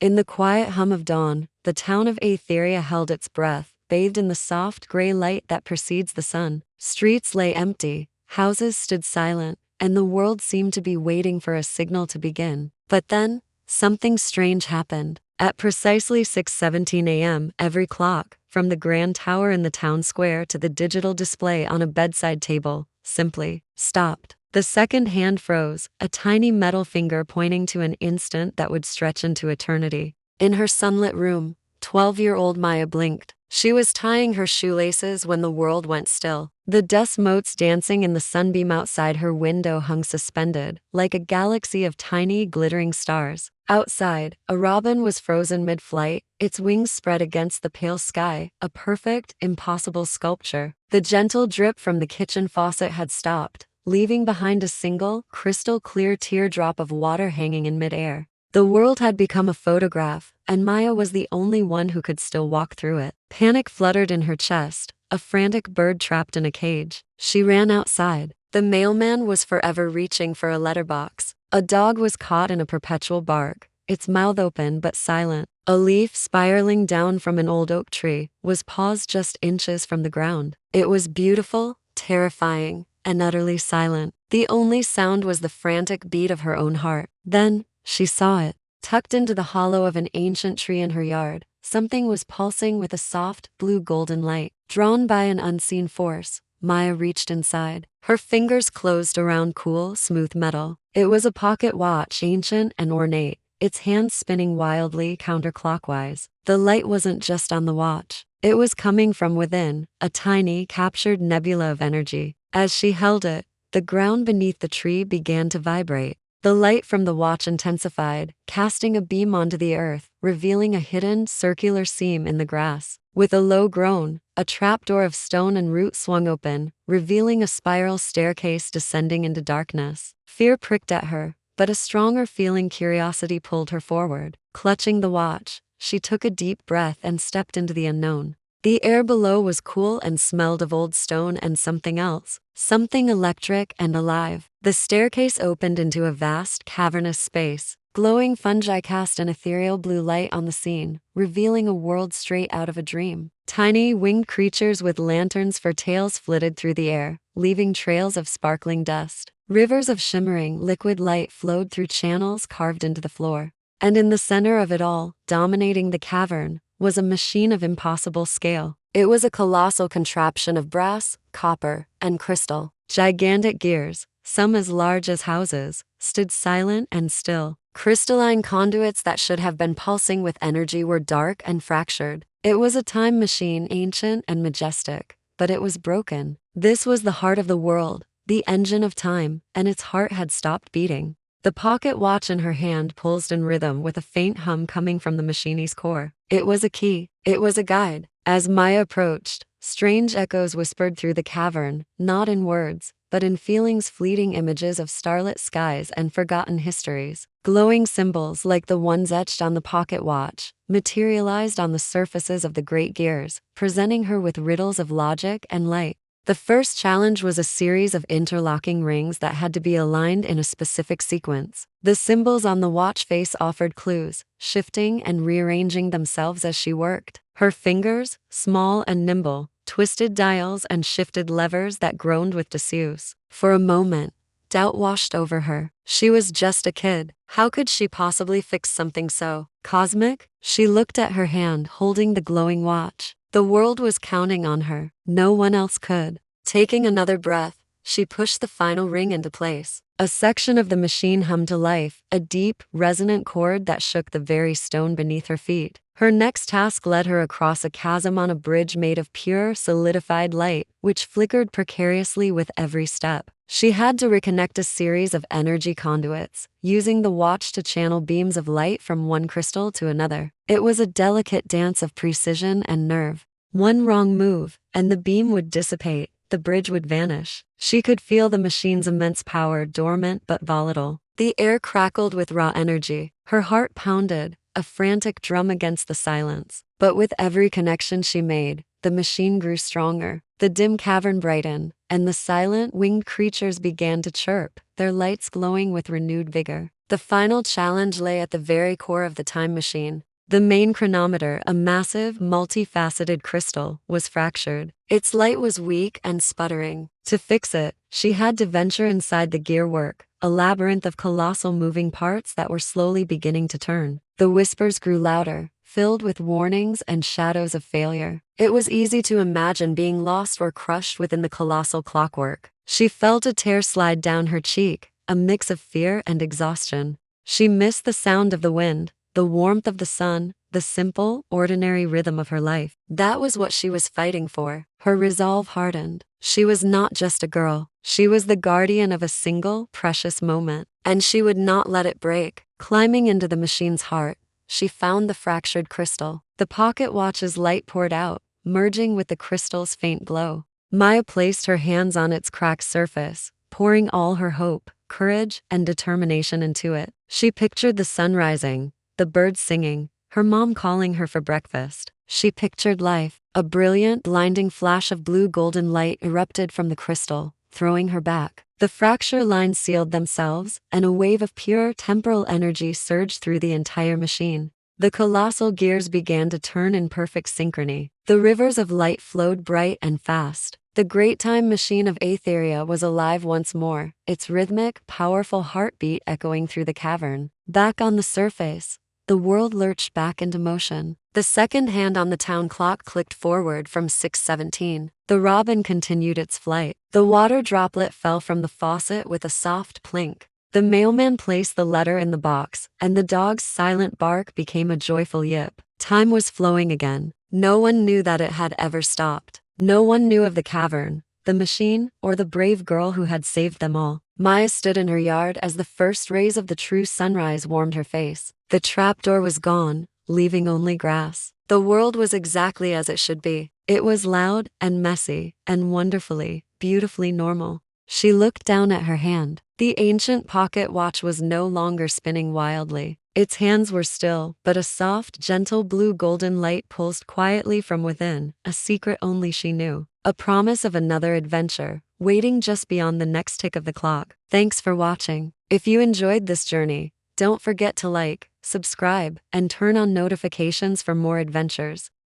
In the quiet hum of dawn, the town of Aetheria held its breath, bathed in the soft gray light that precedes the sun. Streets lay empty, houses stood silent, and the world seemed to be waiting for a signal to begin. But then, something strange happened. At precisely 6:17 a.m., every clock, from the grand tower in the town square to the digital display on a bedside table, simply stopped. The second hand froze, a tiny metal finger pointing to an instant that would stretch into eternity. In her sunlit room, 12-year-old Maya blinked. She was tying her shoelaces when the world went still. The dust motes dancing in the sunbeam outside her window hung suspended, like a galaxy of tiny, glittering stars. Outside, a robin was frozen mid-flight, its wings spread against the pale sky, a perfect, impossible sculpture. The gentle drip from the kitchen faucet had stopped, leaving behind a single, crystal-clear teardrop of water hanging in midair. The world had become a photograph, and Maya was the only one who could still walk through it. Panic fluttered in her chest, a frantic bird trapped in a cage. She ran outside. The mailman was forever reaching for a letterbox. A dog was caught in a perpetual bark, its mouth open but silent. A leaf spiraling down from an old oak tree was paused just inches from the ground. It was beautiful, terrifying, and utterly silent. The only sound was the frantic beat of her own heart. Then, she saw it. Tucked into the hollow of an ancient tree in her yard, something was pulsing with a soft, blue-golden light. Drawn by an unseen force, Maya reached inside. Her fingers closed around cool, smooth metal. It was a pocket watch, ancient and ornate, its hands spinning wildly counterclockwise. The light wasn't just on the watch. It was coming from within, a tiny, captured nebula of energy. As she held it, the ground beneath the tree began to vibrate. The light from the watch intensified, casting a beam onto the earth, revealing a hidden, circular seam in the grass. With a low groan, a trapdoor of stone and root swung open, revealing a spiral staircase descending into darkness. Fear pricked at her, but a stronger feeling curiosity pulled her forward. Clutching the watch, she took a deep breath and stepped into the unknown. The air below was cool and smelled of old stone and something else, something electric and alive. The staircase opened into a vast, cavernous space. Glowing fungi cast an ethereal blue light on the scene, revealing a world straight out of a dream. Tiny, winged creatures with lanterns for tails flitted through the air, leaving trails of sparkling dust. Rivers of shimmering, liquid light flowed through channels carved into the floor. And in the center of it all, dominating the cavern, was a machine of impossible scale. It was a colossal contraption of brass, copper, and crystal. Gigantic gears, some as large as houses, stood silent and still. Crystalline conduits that should have been pulsing with energy were dark and fractured. It was a time machine, ancient and majestic, but it was broken. This was the heart of the world, the engine of time, and its heart had stopped beating. The pocket watch in her hand pulsed in rhythm with a faint hum coming from the machine's core. It was a key. It was a guide. As Maya approached, strange echoes whispered through the cavern, not in words, but in feelings, fleeting images of starlit skies and forgotten histories. Glowing symbols like the ones etched on the pocket watch materialized on the surfaces of the great gears, presenting her with riddles of logic and light. The first challenge was a series of interlocking rings that had to be aligned in a specific sequence. The symbols on the watch face offered clues, shifting and rearranging themselves as she worked. Her fingers, small and nimble, twisted dials and shifted levers that groaned with disuse. For a moment, doubt washed over her. She was just a kid. How could she possibly fix something so cosmic? She looked at her hand holding the glowing watch. The world was counting on her. No one else could. Taking another breath, she pushed the final ring into place. A section of the machine hummed to life, a deep, resonant chord that shook the very stone beneath her feet. Her next task led her across a chasm on a bridge made of pure, solidified light, which flickered precariously with every step. She had to reconnect a series of energy conduits, using the watch to channel beams of light from one crystal to another. It was a delicate dance of precision and nerve. One wrong move, and the beam would dissipate, the bridge would vanish. She could feel the machine's immense power, dormant but volatile. The air crackled with raw energy. Her heart pounded, a frantic drum against the silence. But with every connection she made, the machine grew stronger. The dim cavern brightened, and the silent, winged creatures began to chirp, their lights glowing with renewed vigor. The final challenge lay at the very core of the time machine. The main chronometer, a massive, multifaceted crystal, was fractured. Its light was weak and sputtering. To fix it, she had to venture inside the gearwork, a labyrinth of colossal moving parts that were slowly beginning to turn. The whispers grew louder, filled with warnings and shadows of failure. It was easy to imagine being lost or crushed within the colossal clockwork. She felt a tear slide down her cheek, a mix of fear and exhaustion. She missed the sound of the wind, the warmth of the sun, the simple, ordinary rhythm of her life. That was what she was fighting for. Her resolve hardened. She was not just a girl. She was the guardian of a single, precious moment, and she would not let it break. Climbing into the machine's heart, she found the fractured crystal. The pocket watch's light poured out, merging with the crystal's faint glow. Maya placed her hands on its cracked surface, pouring all her hope, courage, and determination into it. She pictured the sun rising, the birds singing, her mom calling her for breakfast. She pictured life. A brilliant, blinding flash of blue-golden light erupted from the crystal, throwing her back. The fracture lines sealed themselves, and a wave of pure temporal energy surged through the entire machine. The colossal gears began to turn in perfect synchrony. The rivers of light flowed bright and fast. The great time machine of Aetheria was alive once more, its rhythmic, powerful heartbeat echoing through the cavern. Back on the surface, the world lurched back into motion. The second hand on the town clock clicked forward from 6:17. The robin continued its flight. The water droplet fell from the faucet with a soft plink. The mailman placed the letter in the box, and the dog's silent bark became a joyful yip. Time was flowing again. No one knew that it had ever stopped. No one knew of the cavern, the machine, or the brave girl who had saved them all. Maya stood in her yard as the first rays of the true sunrise warmed her face. The trapdoor was gone, leaving only grass. The world was exactly as it should be. It was loud and messy and wonderfully, beautifully normal. She looked down at her hand. The ancient pocket watch was no longer spinning wildly. Its hands were still, but a soft, gentle blue-golden light pulsed quietly from within, a secret only she knew. A promise of another adventure, waiting just beyond the next tick of the clock. Thanks for watching. If you enjoyed this journey, don't forget to like, subscribe, and turn on notifications for more adventures.